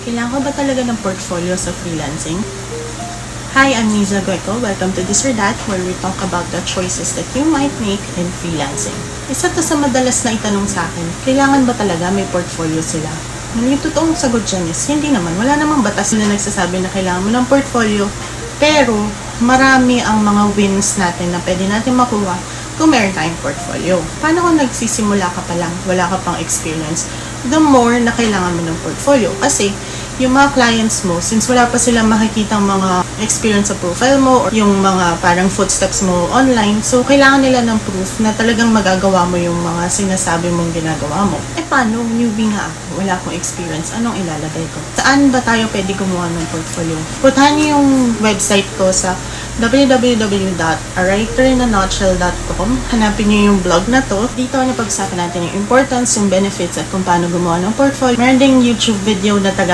Kailangan ko ba talaga ng portfolio sa freelancing? Hi, I'm Niza Gueco. Welcome to This or That, where we talk about the choices that you might make in freelancing. Isa to sa madalas na itanong sa akin, kailangan ba talaga may portfolio sila? Yung totoong sagot dyan is, hindi naman. Wala namang batas na nagsasabi na kailangan mo ng portfolio, pero marami ang mga wins natin na pwede natin makuha kung meron tayong portfolio. Paano kung nagsisimula ka pa lang, wala ka pang experience? The more na kailangan mo ng portfolio. Kasi yung mga clients mo, since wala pa silang makikita mga experience sa profile mo or yung mga parang footsteps mo online, so kailangan nila ng proof na talagang magagawa mo yung mga sinasabi mong ginagawa mo. Paano? Newbie nga ako. Wala akong experience. Anong ilalagay ko? Saan ba tayo pwede gumawa ng portfolio? Puntahan niyo yung website ko sa www.awriterinanutshell.com. Hanapin niyo yung blog na to. Dito na pag-usapan natin yung importance, yung benefits at kung paano gumawa ng portfolio. Meron ding YouTube video na Tagalog